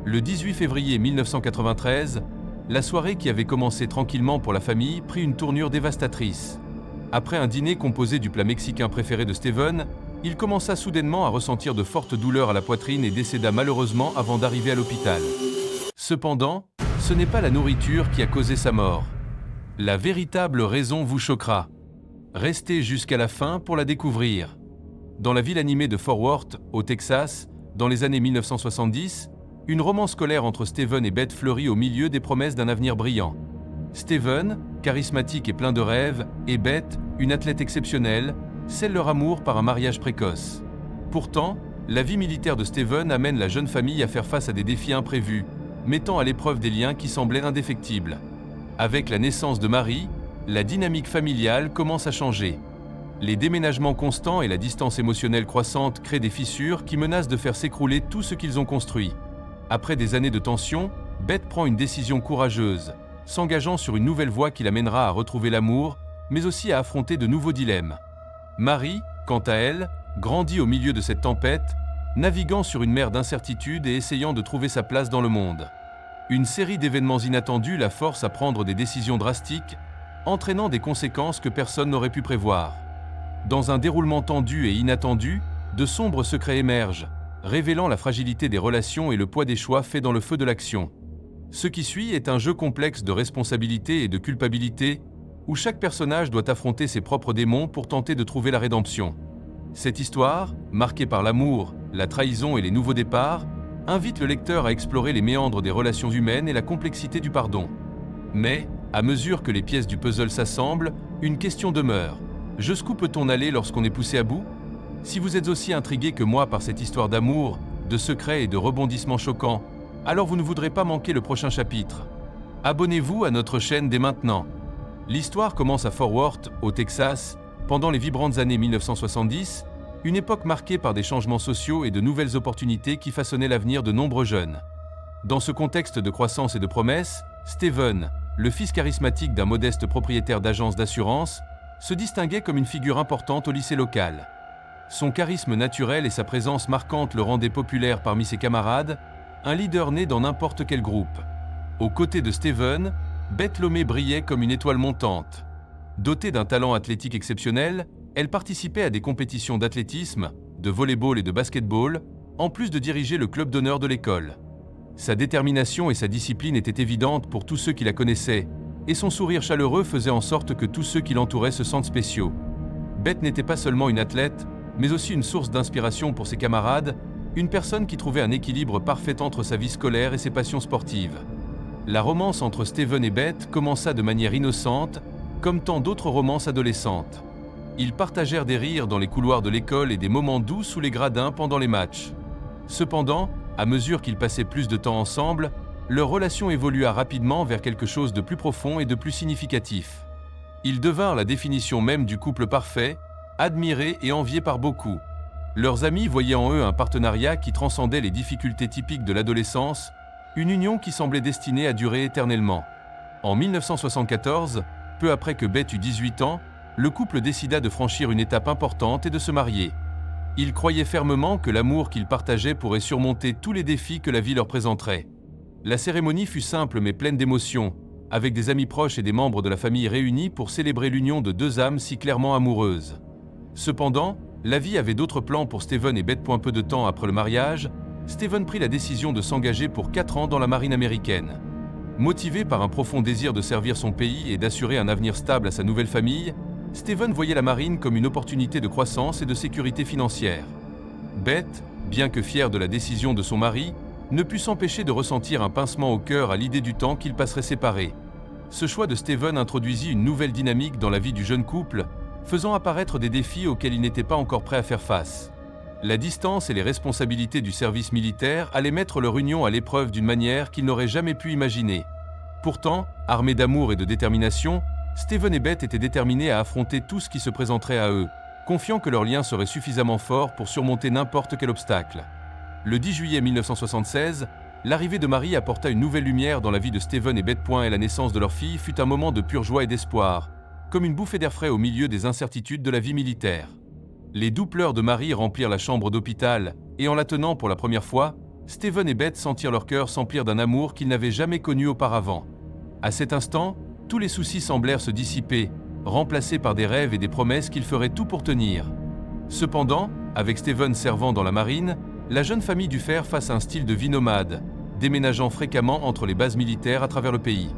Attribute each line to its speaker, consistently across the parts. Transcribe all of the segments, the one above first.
Speaker 1: Le 18 février 1993, la soirée qui avait commencé tranquillement pour la famille prit une tournure dévastatrice. Après un dîner composé du plat mexicain préféré de Steven, il commença soudainement à ressentir de fortes douleurs à la poitrine et décéda malheureusement avant d'arriver à l'hôpital. Cependant, ce n'est pas la nourriture qui a causé sa mort. La véritable raison vous choquera. Restez jusqu'à la fin pour la découvrir. Dans la ville animée de Fort Worth, au Texas, dans les années 1970, une romance scolaire entre Steven et Beth fleurit au milieu des promesses d'un avenir brillant. Steven, charismatique et plein de rêves, et Beth, une athlète exceptionnelle, scellent leur amour par un mariage précoce. Pourtant, la vie militaire de Steven amène la jeune famille à faire face à des défis imprévus, mettant à l'épreuve des liens qui semblaient indéfectibles. Avec la naissance de Marie, la dynamique familiale commence à changer. Les déménagements constants et la distance émotionnelle croissante créent des fissures qui menacent de faire s'écrouler tout ce qu'ils ont construit. Après des années de tension, Beth prend une décision courageuse, s'engageant sur une nouvelle voie qui l'amènera à retrouver l'amour, mais aussi à affronter de nouveaux dilemmes. Marie, quant à elle, grandit au milieu de cette tempête, naviguant sur une mer d'incertitude et essayant de trouver sa place dans le monde. Une série d'événements inattendus la force à prendre des décisions drastiques, entraînant des conséquences que personne n'aurait pu prévoir. Dans un déroulement tendu et inattendu, de sombres secrets émergent, révélant la fragilité des relations et le poids des choix faits dans le feu de l'action. Ce qui suit est un jeu complexe de responsabilité et de culpabilité, où chaque personnage doit affronter ses propres démons pour tenter de trouver la rédemption. Cette histoire, marquée par l'amour, la trahison et les nouveaux départs, invite le lecteur à explorer les méandres des relations humaines et la complexité du pardon. Mais, à mesure que les pièces du puzzle s'assemblent, une question demeure. Jusqu'où peut-on aller lorsqu'on est poussé à bout ? Si vous êtes aussi intrigué que moi par cette histoire d'amour, de secrets et de rebondissements choquants, alors vous ne voudrez pas manquer le prochain chapitre. Abonnez-vous à notre chaîne dès maintenant. L'histoire commence à Fort Worth, au Texas, pendant les vibrantes années 1970, une époque marquée par des changements sociaux et de nouvelles opportunités qui façonnaient l'avenir de nombreux jeunes. Dans ce contexte de croissance et de promesses, Steven, le fils charismatique d'un modeste propriétaire d'agence d'assurance, se distinguait comme une figure importante au lycée local. Son charisme naturel et sa présence marquante le rendaient populaire parmi ses camarades, un leader né dans n'importe quel groupe. Aux côtés de Steven, Beth Lomé brillait comme une étoile montante. Dotée d'un talent athlétique exceptionnel, elle participait à des compétitions d'athlétisme, de volley-ball et de basket-ball, en plus de diriger le club d'honneur de l'école. Sa détermination et sa discipline étaient évidentes pour tous ceux qui la connaissaient, et son sourire chaleureux faisait en sorte que tous ceux qui l'entouraient se sentent spéciaux. Beth n'était pas seulement une athlète, mais aussi une source d'inspiration pour ses camarades, une personne qui trouvait un équilibre parfait entre sa vie scolaire et ses passions sportives. La romance entre Steven et Beth commença de manière innocente, comme tant d'autres romances adolescentes. Ils partagèrent des rires dans les couloirs de l'école et des moments doux sous les gradins pendant les matchs. Cependant, à mesure qu'ils passaient plus de temps ensemble, leur relation évolua rapidement vers quelque chose de plus profond et de plus significatif. Ils devinrent la définition même du couple parfait, admirés et enviés par beaucoup. Leurs amis voyaient en eux un partenariat qui transcendait les difficultés typiques de l'adolescence, une union qui semblait destinée à durer éternellement. En 1974, peu après que Beth eut 18 ans, le couple décida de franchir une étape importante et de se marier. Ils croyaient fermement que l'amour qu'ils partageaient pourrait surmonter tous les défis que la vie leur présenterait. La cérémonie fut simple mais pleine d'émotions, avec des amis proches et des membres de la famille réunis pour célébrer l'union de deux âmes si clairement amoureuses. Cependant, la vie avait d'autres plans pour Steven et Beth. Peu de temps après le mariage, Steven prit la décision de s'engager pour 4 ans dans la marine américaine. Motivé par un profond désir de servir son pays et d'assurer un avenir stable à sa nouvelle famille, Steven voyait la marine comme une opportunité de croissance et de sécurité financière. Beth, bien que fière de la décision de son mari, ne put s'empêcher de ressentir un pincement au cœur à l'idée du temps qu'ils passeraient séparés. Ce choix de Steven introduisit une nouvelle dynamique dans la vie du jeune couple, faisant apparaître des défis auxquels il n'était pas encore prêt à faire face. La distance et les responsabilités du service militaire allaient mettre leur union à l'épreuve d'une manière qu'ils n'auraient jamais pu imaginer. Pourtant, armés d'amour et de détermination, Steven et Beth étaient déterminés à affronter tout ce qui se présenterait à eux, confiants que leur lien serait suffisamment fort pour surmonter n'importe quel obstacle. Le 10 juillet 1976, l'arrivée de Marie apporta une nouvelle lumière dans la vie de Steven et Beth. Et la naissance de leur fille fut un moment de pure joie et d'espoir, comme une bouffée d'air frais au milieu des incertitudes de la vie militaire. Les doux pleurs de Marie remplirent la chambre d'hôpital, et en la tenant pour la première fois, Steven et Beth sentirent leur cœur s'emplir d'un amour qu'ils n'avaient jamais connu auparavant. À cet instant, tous les soucis semblèrent se dissiper, remplacés par des rêves et des promesses qu'ils feraient tout pour tenir. Cependant, avec Steven servant dans la marine, la jeune famille dut faire face à un style de vie nomade, déménageant fréquemment entre les bases militaires à travers le pays.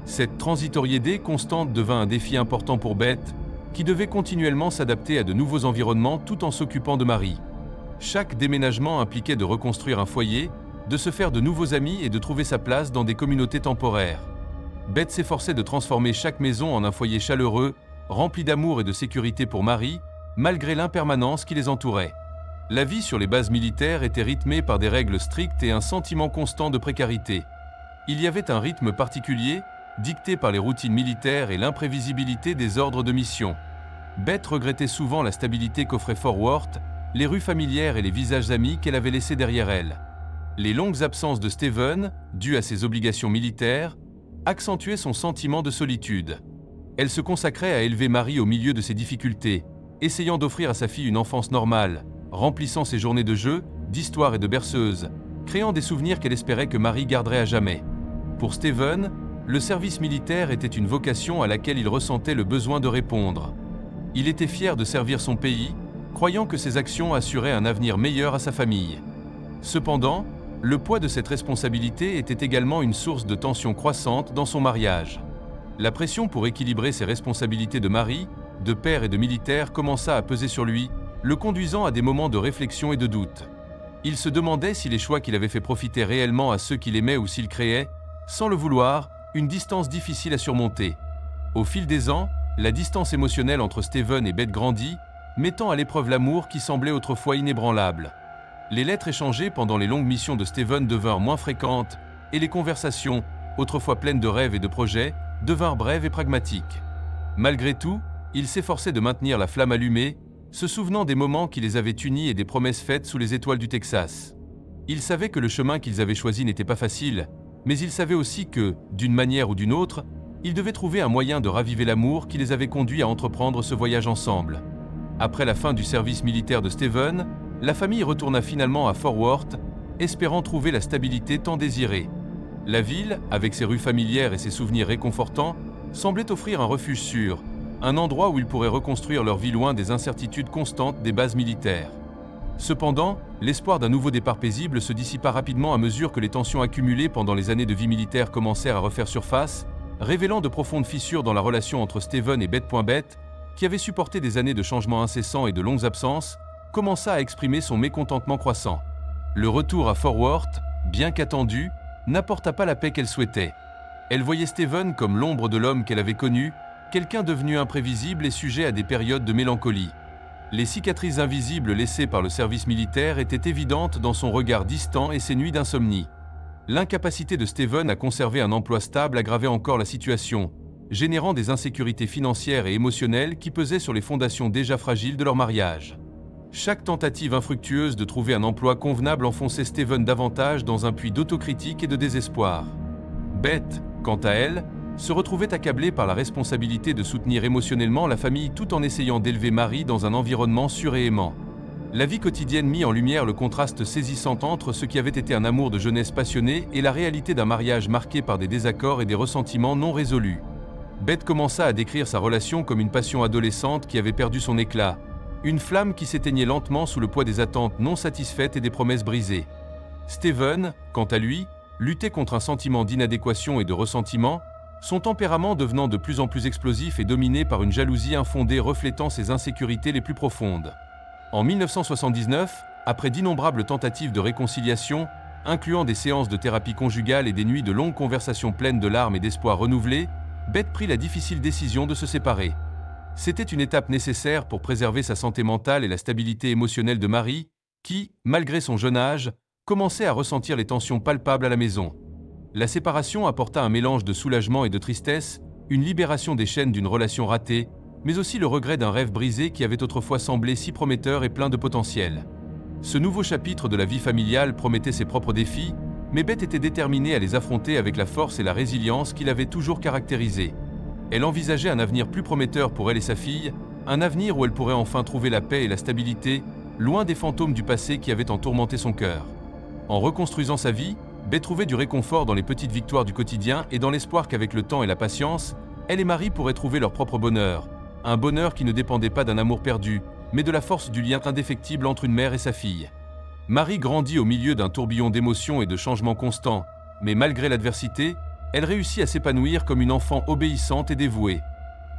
Speaker 1: Cette transitoriété constante devint un défi important pour Beth, qui devait continuellement s'adapter à de nouveaux environnements tout en s'occupant de Marie. Chaque déménagement impliquait de reconstruire un foyer, de se faire de nouveaux amis et de trouver sa place dans des communautés temporaires. Beth s'efforçait de transformer chaque maison en un foyer chaleureux, rempli d'amour et de sécurité pour Marie, malgré l'impermanence qui les entourait. La vie sur les bases militaires était rythmée par des règles strictes et un sentiment constant de précarité. Il y avait un rythme particulier, dicté par les routines militaires et l'imprévisibilité des ordres de mission. Beth regrettait souvent la stabilité qu'offrait Fort Worth, les rues familières et les visages amis qu'elle avait laissés derrière elle. Les longues absences de Steven, dues à ses obligations militaires, accentuaient son sentiment de solitude. Elle se consacrait à élever Marie au milieu de ses difficultés, essayant d'offrir à sa fille une enfance normale, remplissant ses journées de jeux, d'histoires et de berceuses, créant des souvenirs qu'elle espérait que Marie garderait à jamais. Pour Steven, le service militaire était une vocation à laquelle il ressentait le besoin de répondre. Il était fier de servir son pays, croyant que ses actions assuraient un avenir meilleur à sa famille. Cependant, le poids de cette responsabilité était également une source de tension croissante dans son mariage. La pression pour équilibrer ses responsabilités de mari, de père et de militaire commença à peser sur lui, le conduisant à des moments de réflexion et de doute. Il se demandait si les choix qu'il avait fait profitaient réellement à ceux qu'il aimait ou s'il créait, sans le vouloir, une distance difficile à surmonter. Au fil des ans, la distance émotionnelle entre Steven et Beth grandit, mettant à l'épreuve l'amour qui semblait autrefois inébranlable. Les lettres échangées pendant les longues missions de Steven devinrent moins fréquentes, et les conversations, autrefois pleines de rêves et de projets, devinrent brèves et pragmatiques. Malgré tout, il s'efforçait de maintenir la flamme allumée, se souvenant des moments qui les avaient unis et des promesses faites sous les étoiles du Texas. Il savait que le chemin qu'ils avaient choisi n'était pas facile, mais il savait aussi que, d'une manière ou d'une autre, ils devaient trouver un moyen de raviver l'amour qui les avait conduits à entreprendre ce voyage ensemble. Après la fin du service militaire de Steven, la famille retourna finalement à Fort Worth, espérant trouver la stabilité tant désirée. La ville, avec ses rues familières et ses souvenirs réconfortants, semblait offrir un refuge sûr, un endroit où ils pourraient reconstruire leur vie loin des incertitudes constantes des bases militaires. Cependant, l'espoir d'un nouveau départ paisible se dissipa rapidement à mesure que les tensions accumulées pendant les années de vie militaire commencèrent à refaire surface, révélant de profondes fissures dans la relation entre Steven et Beth. Qui avait supporté des années de changements incessants et de longues absences, commença à exprimer son mécontentement croissant. Le retour à Fort Worth, bien qu'attendu, n'apporta pas la paix qu'elle souhaitait. Elle voyait Steven comme l'ombre de l'homme qu'elle avait connu, quelqu'un devenu imprévisible et sujet à des périodes de mélancolie. Les cicatrices invisibles laissées par le service militaire étaient évidentes dans son regard distant et ses nuits d'insomnie. L'incapacité de Steven à conserver un emploi stable aggravait encore la situation, générant des insécurités financières et émotionnelles qui pesaient sur les fondations déjà fragiles de leur mariage. Chaque tentative infructueuse de trouver un emploi convenable enfonçait Steven davantage dans un puits d'autocritique et de désespoir. Beth, quant à elle, se retrouvait accablée par la responsabilité de soutenir émotionnellement la famille tout en essayant d'élever Marie dans un environnement sûr et aimant. La vie quotidienne mit en lumière le contraste saisissant entre ce qui avait été un amour de jeunesse passionné et la réalité d'un mariage marqué par des désaccords et des ressentiments non résolus. Beth commença à décrire sa relation comme une passion adolescente qui avait perdu son éclat, une flamme qui s'éteignait lentement sous le poids des attentes non satisfaites et des promesses brisées. Steven, quant à lui, luttait contre un sentiment d'inadéquation et de ressentiment, son tempérament devenant de plus en plus explosif et dominé par une jalousie infondée reflétant ses insécurités les plus profondes. En 1979, après d'innombrables tentatives de réconciliation, incluant des séances de thérapie conjugale et des nuits de longues conversations pleines de larmes et d'espoir renouvelés, Beth prit la difficile décision de se séparer. C'était une étape nécessaire pour préserver sa santé mentale et la stabilité émotionnelle de Marie, qui, malgré son jeune âge, commençait à ressentir les tensions palpables à la maison. La séparation apporta un mélange de soulagement et de tristesse, une libération des chaînes d'une relation ratée, mais aussi le regret d'un rêve brisé qui avait autrefois semblé si prometteur et plein de potentiel. Ce nouveau chapitre de la vie familiale promettait ses propres défis, mais Beth était déterminée à les affronter avec la force et la résilience qui l'avaient toujours caractérisée. Elle envisageait un avenir plus prometteur pour elle et sa fille, un avenir où elle pourrait enfin trouver la paix et la stabilité, loin des fantômes du passé qui avaient en tourmenté son cœur. En reconstruisant sa vie, Beth trouvait du réconfort dans les petites victoires du quotidien et dans l'espoir qu'avec le temps et la patience, elle et Marie pourraient trouver leur propre bonheur. Un bonheur qui ne dépendait pas d'un amour perdu, mais de la force du lien indéfectible entre une mère et sa fille. Marie grandit au milieu d'un tourbillon d'émotions et de changements constants, mais malgré l'adversité, elle réussit à s'épanouir comme une enfant obéissante et dévouée.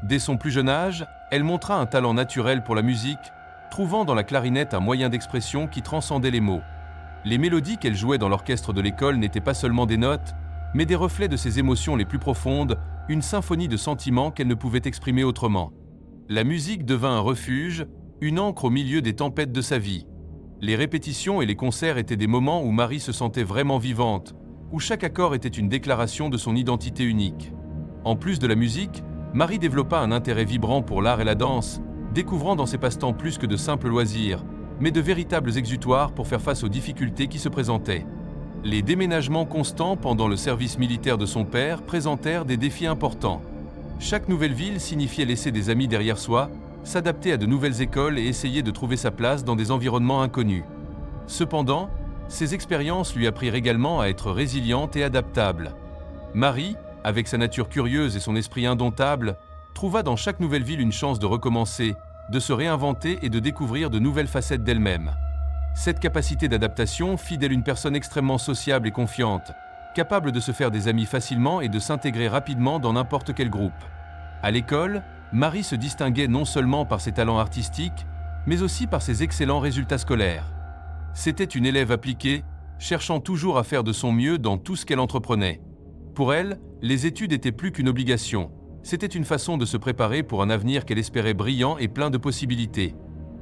Speaker 1: Dès son plus jeune âge, elle montra un talent naturel pour la musique, trouvant dans la clarinette un moyen d'expression qui transcendait les mots. Les mélodies qu'elle jouait dans l'orchestre de l'école n'étaient pas seulement des notes, mais des reflets de ses émotions les plus profondes, une symphonie de sentiments qu'elle ne pouvait exprimer autrement. La musique devint un refuge, une ancre au milieu des tempêtes de sa vie. Les répétitions et les concerts étaient des moments où Marie se sentait vraiment vivante, où chaque accord était une déclaration de son identité unique. En plus de la musique, Marie développa un intérêt vibrant pour l'art et la danse, découvrant dans ses passe-temps plus que de simples loisirs, mais de véritables exutoires pour faire face aux difficultés qui se présentaient. Les déménagements constants pendant le service militaire de son père présentèrent des défis importants. Chaque nouvelle ville signifiait laisser des amis derrière soi, s'adapter à de nouvelles écoles et essayer de trouver sa place dans des environnements inconnus. Cependant, ces expériences lui apprirent également à être résiliente et adaptable. Marie, avec sa nature curieuse et son esprit indomptable, trouva dans chaque nouvelle ville une chance de recommencer, de se réinventer et de découvrir de nouvelles facettes d'elle-même. Cette capacité d'adaptation fit d'elle une personne extrêmement sociable et confiante, capable de se faire des amis facilement et de s'intégrer rapidement dans n'importe quel groupe. À l'école, Marie se distinguait non seulement par ses talents artistiques, mais aussi par ses excellents résultats scolaires. C'était une élève appliquée, cherchant toujours à faire de son mieux dans tout ce qu'elle entreprenait. Pour elle, les études étaient plus qu'une obligation. C'était une façon de se préparer pour un avenir qu'elle espérait brillant et plein de possibilités.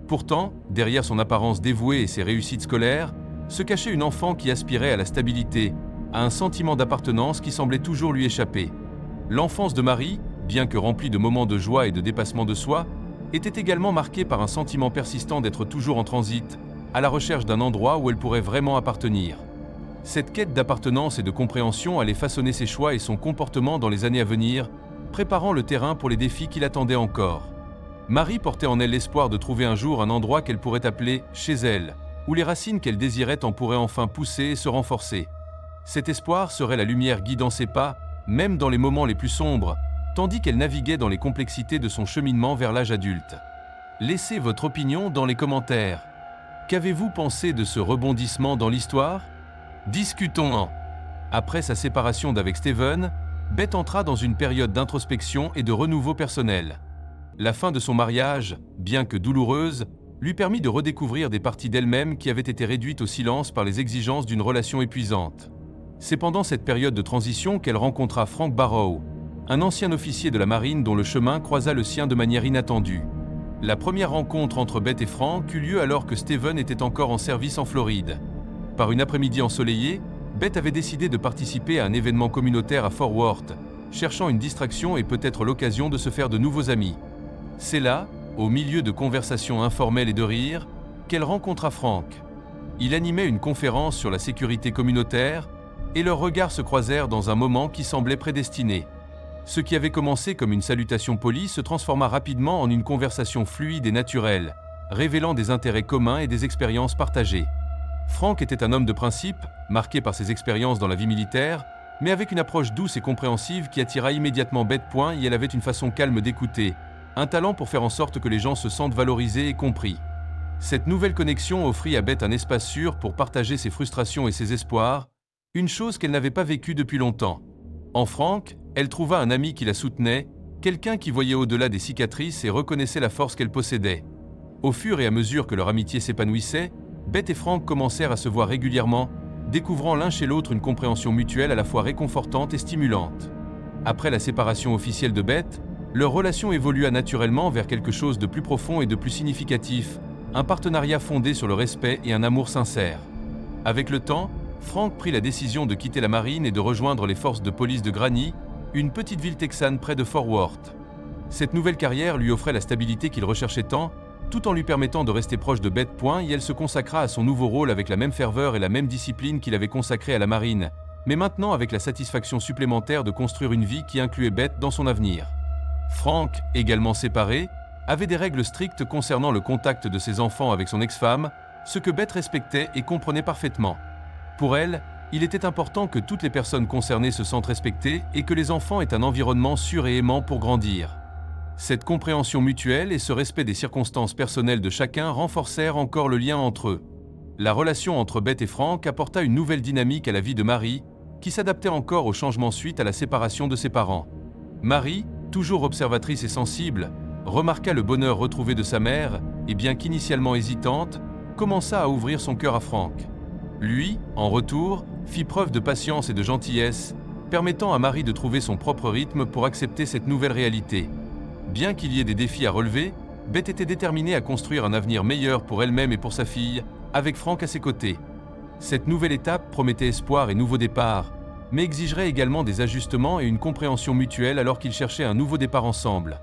Speaker 1: Pourtant, derrière son apparence dévouée et ses réussites scolaires, se cachait une enfant qui aspirait à la stabilité, à un sentiment d'appartenance qui semblait toujours lui échapper. L'enfance de Marie, bien que remplie de moments de joie et de dépassement de soi, était également marquée par un sentiment persistant d'être toujours en transit, à la recherche d'un endroit où elle pourrait vraiment appartenir. Cette quête d'appartenance et de compréhension allait façonner ses choix et son comportement dans les années à venir, préparant le terrain pour les défis qui l'attendaient encore. Marie portait en elle l'espoir de trouver un jour un endroit qu'elle pourrait appeler « chez elle », où les racines qu'elle désirait en pourraient enfin pousser et se renforcer. Cet espoir serait la lumière guidant ses pas, même dans les moments les plus sombres, tandis qu'elle naviguait dans les complexités de son cheminement vers l'âge adulte. Laissez votre opinion dans les commentaires. Qu'avez-vous pensé de ce rebondissement dans l'histoire? Discutons-en. Après sa séparation d'avec Steven, Beth entra dans une période d'introspection et de renouveau personnel. La fin de son mariage, bien que douloureuse, lui permit de redécouvrir des parties d'elle-même qui avaient été réduites au silence par les exigences d'une relation épuisante. C'est pendant cette période de transition qu'elle rencontra Frank Barrow, un ancien officier de la marine dont le chemin croisa le sien de manière inattendue. La première rencontre entre Beth et Frank eut lieu alors que Steven était encore en service en Floride. Par une après-midi ensoleillée, Beth avait décidé de participer à un événement communautaire à Fort Worth, cherchant une distraction et peut-être l'occasion de se faire de nouveaux amis. C'est là, au milieu de conversations informelles et de rires, qu'elle rencontra Frank. Il animait une conférence sur la sécurité communautaire, et leurs regards se croisèrent dans un moment qui semblait prédestiné. Ce qui avait commencé comme une salutation polie se transforma rapidement en une conversation fluide et naturelle, révélant des intérêts communs et des expériences partagées. Frank était un homme de principe, marqué par ses expériences dans la vie militaire, mais avec une approche douce et compréhensive qui attira immédiatement Beth. Et elle avait une façon calme d'écouter, un talent pour faire en sorte que les gens se sentent valorisés et compris. Cette nouvelle connexion offrit à Beth un espace sûr pour partager ses frustrations et ses espoirs, une chose qu'elle n'avait pas vécue depuis longtemps. En Frank, elle trouva un ami qui la soutenait, quelqu'un qui voyait au-delà des cicatrices et reconnaissait la force qu'elle possédait. Au fur et à mesure que leur amitié s'épanouissait, Beth et Frank commencèrent à se voir régulièrement, découvrant l'un chez l'autre une compréhension mutuelle à la fois réconfortante et stimulante. Après la séparation officielle de Beth, leur relation évolua naturellement vers quelque chose de plus profond et de plus significatif, un partenariat fondé sur le respect et un amour sincère. Avec le temps, Frank prit la décision de quitter la marine et de rejoindre les forces de police de Granny, une petite ville texane près de Fort Worth. Cette nouvelle carrière lui offrait la stabilité qu'il recherchait tant, tout en lui permettant de rester proche de Beth. Et elle se consacra à son nouveau rôle avec la même ferveur et la même discipline qu'il avait consacrée à la marine, mais maintenant avec la satisfaction supplémentaire de construire une vie qui incluait Beth dans son avenir. Frank, également séparé, avait des règles strictes concernant le contact de ses enfants avec son ex-femme, ce que Beth respectait et comprenait parfaitement. Pour elle, il était important que toutes les personnes concernées se sentent respectées et que les enfants aient un environnement sûr et aimant pour grandir. Cette compréhension mutuelle et ce respect des circonstances personnelles de chacun renforcèrent encore le lien entre eux. La relation entre Beth et Frank apporta une nouvelle dynamique à la vie de Marie, qui s'adaptait encore aux changements suite à la séparation de ses parents. Marie, toujours observatrice et sensible, remarqua le bonheur retrouvé de sa mère et bien qu'initialement hésitante, commença à ouvrir son cœur à Frank. Lui, en retour, fit preuve de patience et de gentillesse, permettant à Marie de trouver son propre rythme pour accepter cette nouvelle réalité. Bien qu'il y ait des défis à relever, Beth était déterminée à construire un avenir meilleur pour elle-même et pour sa fille, avec Frank à ses côtés. Cette nouvelle étape promettait espoir et nouveau départ, mais exigerait également des ajustements et une compréhension mutuelle alors qu'ils cherchaient un nouveau départ ensemble.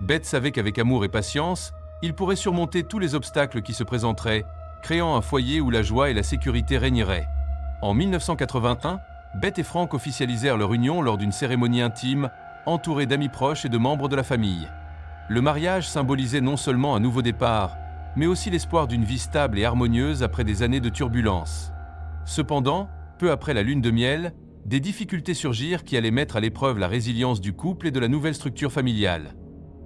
Speaker 1: Beth savait qu'avec amour et patience, ils pourraient surmonter tous les obstacles qui se présenteraient, créant un foyer où la joie et la sécurité régneraient. En 1981, Beth et Frank officialisèrent leur union lors d'une cérémonie intime, entourée d'amis proches et de membres de la famille. Le mariage symbolisait non seulement un nouveau départ, mais aussi l'espoir d'une vie stable et harmonieuse après des années de turbulences. Cependant, peu après la lune de miel, des difficultés surgirent qui allaient mettre à l'épreuve la résilience du couple et de la nouvelle structure familiale.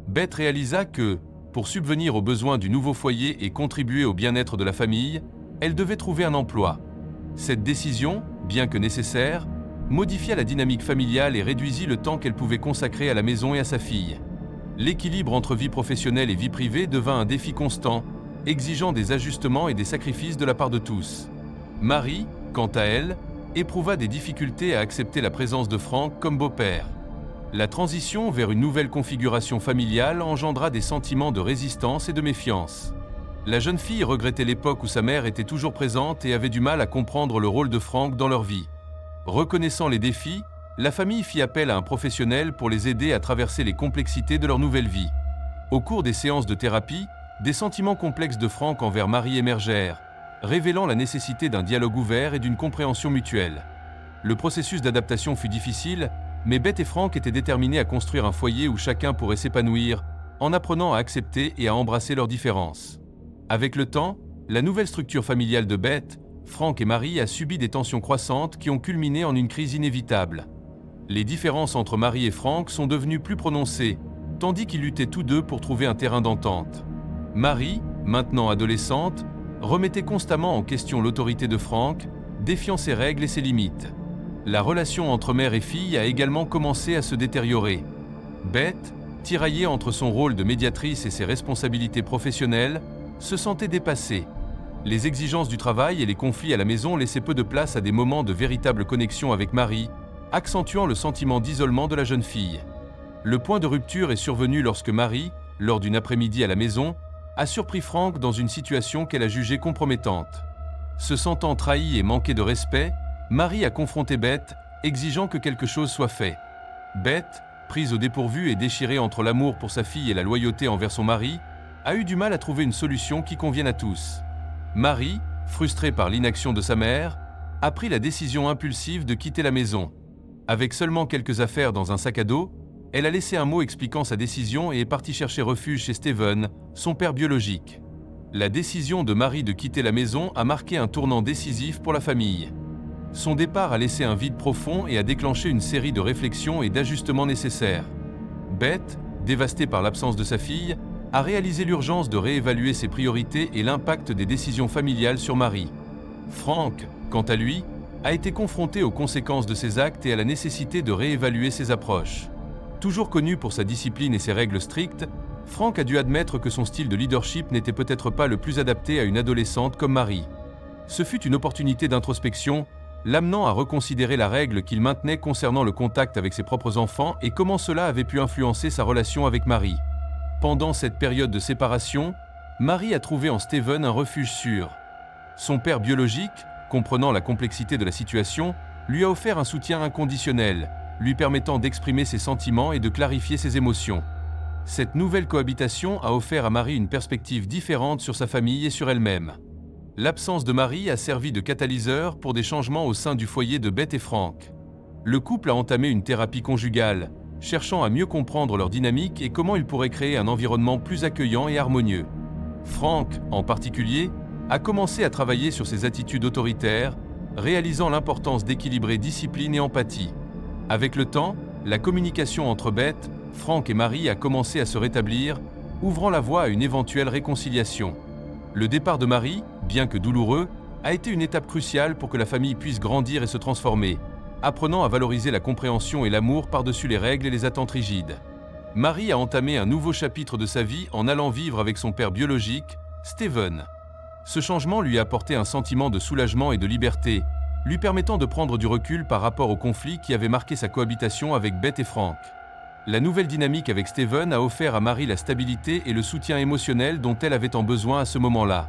Speaker 1: Beth réalisa que, pour subvenir aux besoins du nouveau foyer et contribuer au bien-être de la famille, elle devait trouver un emploi. Cette décision, bien que nécessaire, modifia la dynamique familiale et réduisit le temps qu'elle pouvait consacrer à la maison et à sa fille. L'équilibre entre vie professionnelle et vie privée devint un défi constant, exigeant des ajustements et des sacrifices de la part de tous. Marie, quant à elle, éprouva des difficultés à accepter la présence de Frank comme beau-père. La transition vers une nouvelle configuration familiale engendra des sentiments de résistance et de méfiance. La jeune fille regrettait l'époque où sa mère était toujours présente et avait du mal à comprendre le rôle de Frank dans leur vie. Reconnaissant les défis, la famille fit appel à un professionnel pour les aider à traverser les complexités de leur nouvelle vie. Au cours des séances de thérapie, des sentiments complexes de Frank envers Marie émergèrent, révélant la nécessité d'un dialogue ouvert et d'une compréhension mutuelle. Le processus d'adaptation fut difficile, mais Beth et Frank étaient déterminés à construire un foyer où chacun pourrait s'épanouir, en apprenant à accepter et à embrasser leurs différences. Avec le temps, la nouvelle structure familiale de Beth, Frank et Marie a subi des tensions croissantes qui ont culminé en une crise inévitable. Les différences entre Marie et Frank sont devenues plus prononcées, tandis qu'ils luttaient tous deux pour trouver un terrain d'entente. Marie, maintenant adolescente, remettait constamment en question l'autorité de Frank, défiant ses règles et ses limites. La relation entre mère et fille a également commencé à se détériorer. Beth, tiraillée entre son rôle de médiatrice et ses responsabilités professionnelles, se sentait dépassée. Les exigences du travail et les conflits à la maison laissaient peu de place à des moments de véritable connexion avec Marie, accentuant le sentiment d'isolement de la jeune fille. Le point de rupture est survenu lorsque Marie, lors d'une après-midi à la maison, a surpris Frank dans une situation qu'elle a jugée compromettante. Se sentant trahie et manquée de respect, Marie a confronté Beth, exigeant que quelque chose soit fait. Beth, prise au dépourvu et déchirée entre l'amour pour sa fille et la loyauté envers son mari, a eu du mal à trouver une solution qui convienne à tous. Marie, frustrée par l'inaction de sa mère, a pris la décision impulsive de quitter la maison. Avec seulement quelques affaires dans un sac à dos, elle a laissé un mot expliquant sa décision et est partie chercher refuge chez Steven, son père biologique. La décision de Marie de quitter la maison a marqué un tournant décisif pour la famille. Son départ a laissé un vide profond et a déclenché une série de réflexions et d'ajustements nécessaires. Beth, dévastée par l'absence de sa fille, a réalisé l'urgence de réévaluer ses priorités et l'impact des décisions familiales sur Marie. Frank, quant à lui, a été confronté aux conséquences de ses actes et à la nécessité de réévaluer ses approches. Toujours connu pour sa discipline et ses règles strictes, Frank a dû admettre que son style de leadership n'était peut-être pas le plus adapté à une adolescente comme Marie. Ce fut une opportunité d'introspection, l'amenant à reconsidérer la règle qu'il maintenait concernant le contact avec ses propres enfants et comment cela avait pu influencer sa relation avec Marie. Pendant cette période de séparation, Marie a trouvé en Steven un refuge sûr. Son père biologique, comprenant la complexité de la situation, lui a offert un soutien inconditionnel, lui permettant d'exprimer ses sentiments et de clarifier ses émotions. Cette nouvelle cohabitation a offert à Marie une perspective différente sur sa famille et sur elle-même. L'absence de Marie a servi de catalyseur pour des changements au sein du foyer de Beth et Frank. Le couple a entamé une thérapie conjugale, cherchant à mieux comprendre leur dynamique et comment ils pourraient créer un environnement plus accueillant et harmonieux. Frank, en particulier, a commencé à travailler sur ses attitudes autoritaires, réalisant l'importance d'équilibrer discipline et empathie. Avec le temps, la communication entre Beth, Frank et Marie a commencé à se rétablir, ouvrant la voie à une éventuelle réconciliation. Le départ de Marie, bien que douloureux, a été une étape cruciale pour que la famille puisse grandir et se transformer, apprenant à valoriser la compréhension et l'amour par-dessus les règles et les attentes rigides. Marie a entamé un nouveau chapitre de sa vie en allant vivre avec son père biologique, Steven. Ce changement lui a apporté un sentiment de soulagement et de liberté, lui permettant de prendre du recul par rapport au conflit qui avait marqué sa cohabitation avec Beth et Frank. La nouvelle dynamique avec Steven a offert à Marie la stabilité et le soutien émotionnel dont elle avait tant besoin à ce moment-là.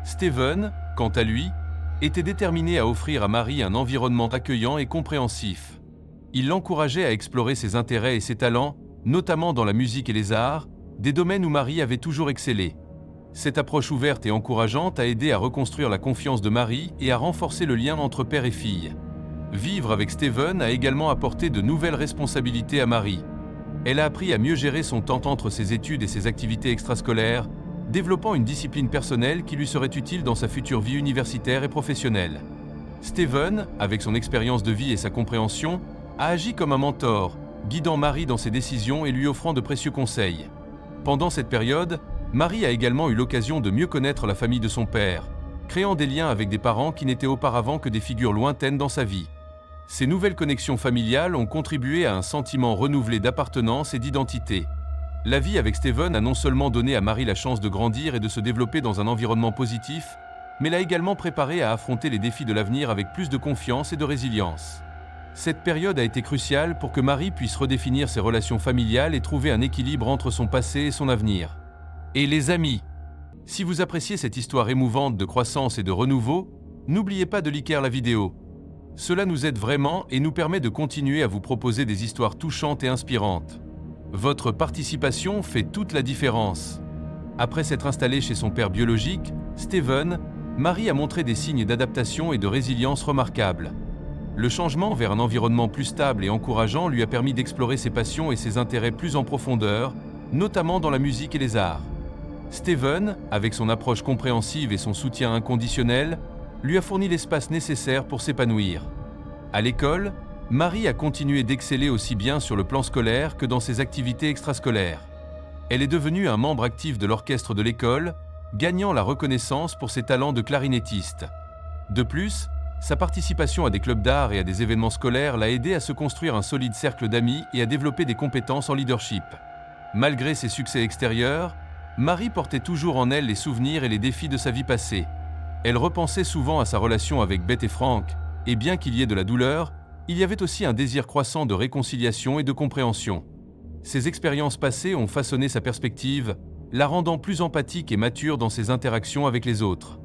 Speaker 1: Steven, quant à lui, était déterminé à offrir à Marie un environnement accueillant et compréhensif. Il l'encourageait à explorer ses intérêts et ses talents, notamment dans la musique et les arts, des domaines où Marie avait toujours excellé. Cette approche ouverte et encourageante a aidé à reconstruire la confiance de Marie et à renforcer le lien entre père et fille. Vivre avec Steven a également apporté de nouvelles responsabilités à Marie. Elle a appris à mieux gérer son temps entre ses études et ses activités extrascolaires, développant une discipline personnelle qui lui serait utile dans sa future vie universitaire et professionnelle. Steven, avec son expérience de vie et sa compréhension, a agi comme un mentor, guidant Marie dans ses décisions et lui offrant de précieux conseils. Pendant cette période, Marie a également eu l'occasion de mieux connaître la famille de son père, créant des liens avec des parents qui n'étaient auparavant que des figures lointaines dans sa vie. Ces nouvelles connexions familiales ont contribué à un sentiment renouvelé d'appartenance et d'identité. La vie avec Steven a non seulement donné à Marie la chance de grandir et de se développer dans un environnement positif, mais l'a également préparée à affronter les défis de l'avenir avec plus de confiance et de résilience. Cette période a été cruciale pour que Marie puisse redéfinir ses relations familiales et trouver un équilibre entre son passé et son avenir. Et les amis, si vous appréciez cette histoire émouvante de croissance et de renouveau, n'oubliez pas de liker la vidéo. Cela nous aide vraiment et nous permet de continuer à vous proposer des histoires touchantes et inspirantes. Votre participation fait toute la différence. Après s'être installée chez son père biologique, Steven, Marie a montré des signes d'adaptation et de résilience remarquables. Le changement vers un environnement plus stable et encourageant lui a permis d'explorer ses passions et ses intérêts plus en profondeur, notamment dans la musique et les arts. Steven, avec son approche compréhensive et son soutien inconditionnel, lui a fourni l'espace nécessaire pour s'épanouir. À l'école, Marie a continué d'exceller aussi bien sur le plan scolaire que dans ses activités extrascolaires. Elle est devenue un membre actif de l'orchestre de l'école, gagnant la reconnaissance pour ses talents de clarinettiste. De plus, sa participation à des clubs d'art et à des événements scolaires l'a aidé à se construire un solide cercle d'amis et à développer des compétences en leadership. Malgré ses succès extérieurs, Marie portait toujours en elle les souvenirs et les défis de sa vie passée. Elle repensait souvent à sa relation avec Beth et Frank, et bien qu'il y ait de la douleur, il y avait aussi un désir croissant de réconciliation et de compréhension. Ces expériences passées ont façonné sa perspective, la rendant plus empathique et mature dans ses interactions avec les autres.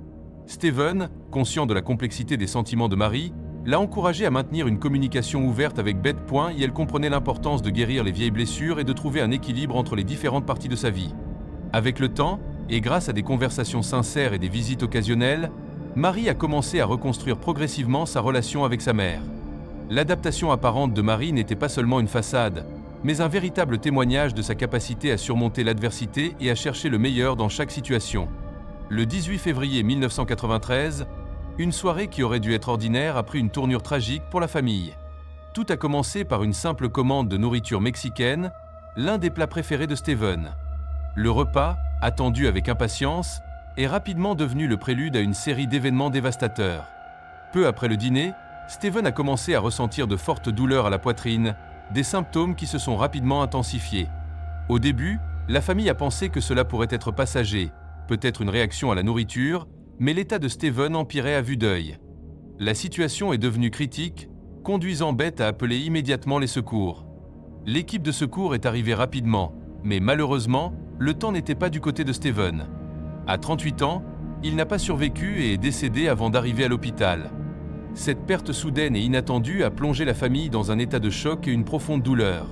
Speaker 1: Steven, conscient de la complexité des sentiments de Marie, l'a encouragée à maintenir une communication ouverte avec Beth. Et elle comprenait l'importance de guérir les vieilles blessures et de trouver un équilibre entre les différentes parties de sa vie. Avec le temps, et grâce à des conversations sincères et des visites occasionnelles, Marie a commencé à reconstruire progressivement sa relation avec sa mère. L'adaptation apparente de Marie n'était pas seulement une façade, mais un véritable témoignage de sa capacité à surmonter l'adversité et à chercher le meilleur dans chaque situation. Le 18 février 1993, une soirée qui aurait dû être ordinaire a pris une tournure tragique pour la famille. Tout a commencé par une simple commande de nourriture mexicaine, l'un des plats préférés de Steven. Le repas, attendu avec impatience, est rapidement devenu le prélude à une série d'événements dévastateurs. Peu après le dîner, Steven a commencé à ressentir de fortes douleurs à la poitrine, des symptômes qui se sont rapidement intensifiés. Au début, la famille a pensé que cela pourrait être passager, peut-être une réaction à la nourriture, mais l'état de Steven empirait à vue d'œil. La situation est devenue critique, conduisant Beth à appeler immédiatement les secours. L'équipe de secours est arrivée rapidement, mais malheureusement, le temps n'était pas du côté de Steven. À 38 ans, il n'a pas survécu et est décédé avant d'arriver à l'hôpital. Cette perte soudaine et inattendue a plongé la famille dans un état de choc et une profonde douleur.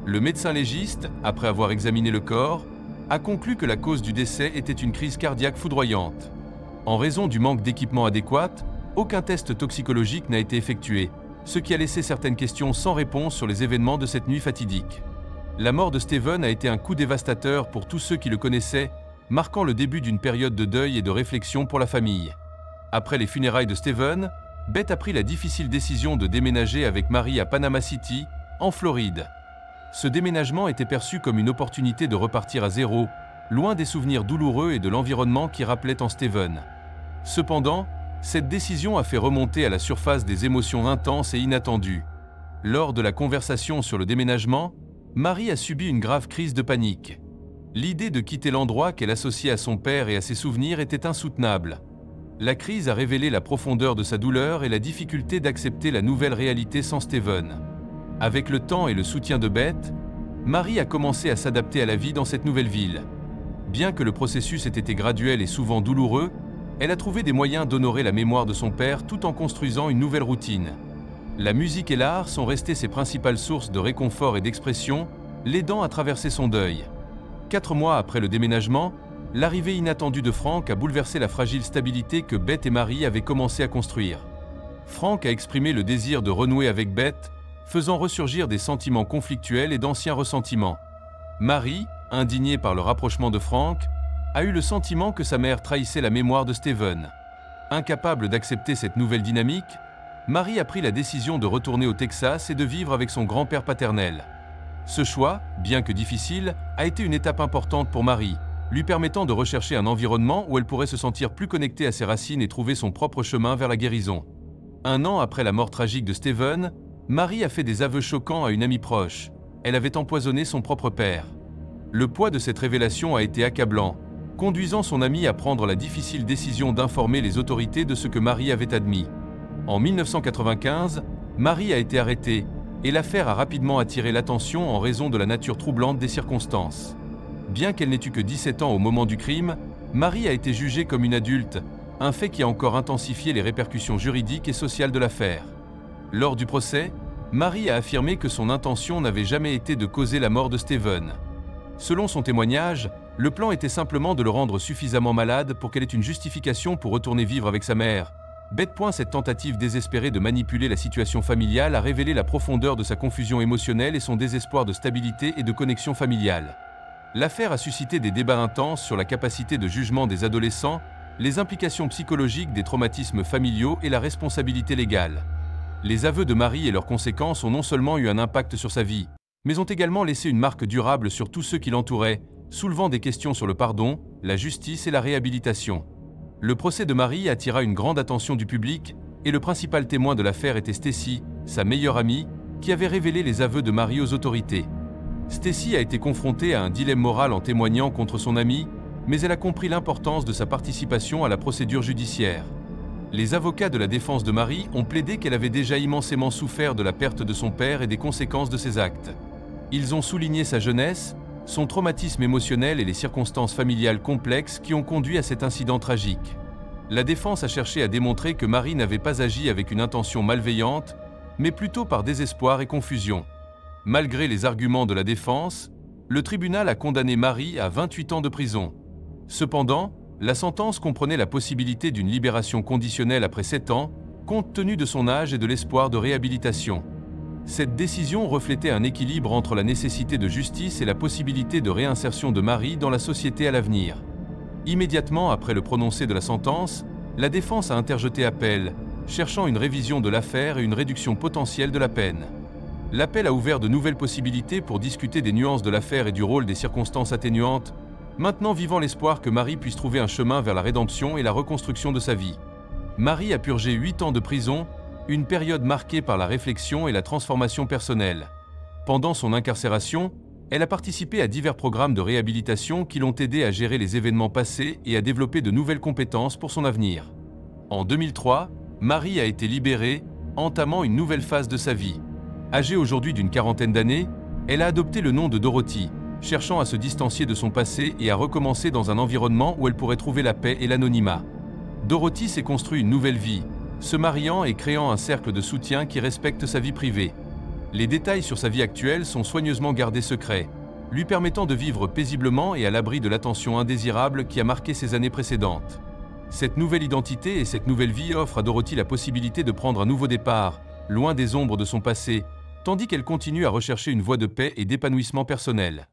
Speaker 1: Le médecin légiste, après avoir examiné le corps, a conclu que la cause du décès était une crise cardiaque foudroyante. En raison du manque d'équipement adéquat, aucun test toxicologique n'a été effectué, ce qui a laissé certaines questions sans réponse sur les événements de cette nuit fatidique. La mort de Steven a été un coup dévastateur pour tous ceux qui le connaissaient, marquant le début d'une période de deuil et de réflexion pour la famille. Après les funérailles de Steven, Beth a pris la difficile décision de déménager avec Marie à Panama City, en Floride. Ce déménagement était perçu comme une opportunité de repartir à zéro, loin des souvenirs douloureux et de l'environnement qui rappelait en Steven. Cependant, cette décision a fait remonter à la surface des émotions intenses et inattendues. Lors de la conversation sur le déménagement, Marie a subi une grave crise de panique. L'idée de quitter l'endroit qu'elle associait à son père et à ses souvenirs était insoutenable. La crise a révélé la profondeur de sa douleur et la difficulté d'accepter la nouvelle réalité sans Steven. Avec le temps et le soutien de Beth, Marie a commencé à s'adapter à la vie dans cette nouvelle ville. Bien que le processus ait été graduel et souvent douloureux, elle a trouvé des moyens d'honorer la mémoire de son père tout en construisant une nouvelle routine. La musique et l'art sont restés ses principales sources de réconfort et d'expression, l'aidant à traverser son deuil. 4 mois après le déménagement, l'arrivée inattendue de Frank a bouleversé la fragile stabilité que Beth et Marie avaient commencé à construire. Frank a exprimé le désir de renouer avec Beth, faisant ressurgir des sentiments conflictuels et d'anciens ressentiments. Marie, indignée par le rapprochement de Frank, a eu le sentiment que sa mère trahissait la mémoire de Steven. Incapable d'accepter cette nouvelle dynamique, Marie a pris la décision de retourner au Texas et de vivre avec son grand-père paternel. Ce choix, bien que difficile, a été une étape importante pour Marie, lui permettant de rechercher un environnement où elle pourrait se sentir plus connectée à ses racines et trouver son propre chemin vers la guérison. 1 an après la mort tragique de Steven, Marie a fait des aveux choquants à une amie proche. Elle avait empoisonné son propre père. Le poids de cette révélation a été accablant, conduisant son amie à prendre la difficile décision d'informer les autorités de ce que Marie avait admis. En 1995, Marie a été arrêtée, et l'affaire a rapidement attiré l'attention en raison de la nature troublante des circonstances. Bien qu'elle n'ait eu que 17 ans au moment du crime, Marie a été jugée comme une adulte, un fait qui a encore intensifié les répercussions juridiques et sociales de l'affaire. Lors du procès, Marie a affirmé que son intention n'avait jamais été de causer la mort de Steven. Selon son témoignage, le plan était simplement de le rendre suffisamment malade pour qu'elle ait une justification pour retourner vivre avec sa mère. Beth. Cette tentative désespérée de manipuler la situation familiale a révélé la profondeur de sa confusion émotionnelle et son désespoir de stabilité et de connexion familiale. L'affaire a suscité des débats intenses sur la capacité de jugement des adolescents, les implications psychologiques des traumatismes familiaux et la responsabilité légale. Les aveux de Marie et leurs conséquences ont non seulement eu un impact sur sa vie, mais ont également laissé une marque durable sur tous ceux qui l'entouraient, soulevant des questions sur le pardon, la justice et la réhabilitation. Le procès de Marie attira une grande attention du public, et le principal témoin de l'affaire était Stacy, sa meilleure amie, qui avait révélé les aveux de Marie aux autorités. Stacy a été confrontée à un dilemme moral en témoignant contre son amie, mais elle a compris l'importance de sa participation à la procédure judiciaire. Les avocats de la défense de Marie ont plaidé qu'elle avait déjà immensément souffert de la perte de son père et des conséquences de ses actes. Ils ont souligné sa jeunesse, son traumatisme émotionnel et les circonstances familiales complexes qui ont conduit à cet incident tragique. La défense a cherché à démontrer que Marie n'avait pas agi avec une intention malveillante, mais plutôt par désespoir et confusion. Malgré les arguments de la défense, le tribunal a condamné Marie à 28 ans de prison. Cependant, la sentence comprenait la possibilité d'une libération conditionnelle après 7 ans, compte tenu de son âge et de l'espoir de réhabilitation. Cette décision reflétait un équilibre entre la nécessité de justice et la possibilité de réinsertion de Marie dans la société à l'avenir. Immédiatement après le prononcé de la sentence, la défense a interjeté appel, cherchant une révision de l'affaire et une réduction potentielle de la peine. L'appel a ouvert de nouvelles possibilités pour discuter des nuances de l'affaire et du rôle des circonstances atténuantes, maintenant vivant l'espoir que Marie puisse trouver un chemin vers la rédemption et la reconstruction de sa vie. Marie a purgé 8 ans de prison, une période marquée par la réflexion et la transformation personnelle. Pendant son incarcération, elle a participé à divers programmes de réhabilitation qui l'ont aidée à gérer les événements passés et à développer de nouvelles compétences pour son avenir. En 2003, Marie a été libérée, entamant une nouvelle phase de sa vie. Âgée aujourd'hui d'une 40aine d'années, elle a adopté le nom de Dorothy, cherchant à se distancier de son passé et à recommencer dans un environnement où elle pourrait trouver la paix et l'anonymat. Dorothy s'est construit une nouvelle vie, se mariant et créant un cercle de soutien qui respecte sa vie privée. Les détails sur sa vie actuelle sont soigneusement gardés secrets, lui permettant de vivre paisiblement et à l'abri de l'attention indésirable qui a marqué ses années précédentes. Cette nouvelle identité et cette nouvelle vie offrent à Dorothy la possibilité de prendre un nouveau départ, loin des ombres de son passé, tandis qu'elle continue à rechercher une voie de paix et d'épanouissement personnel.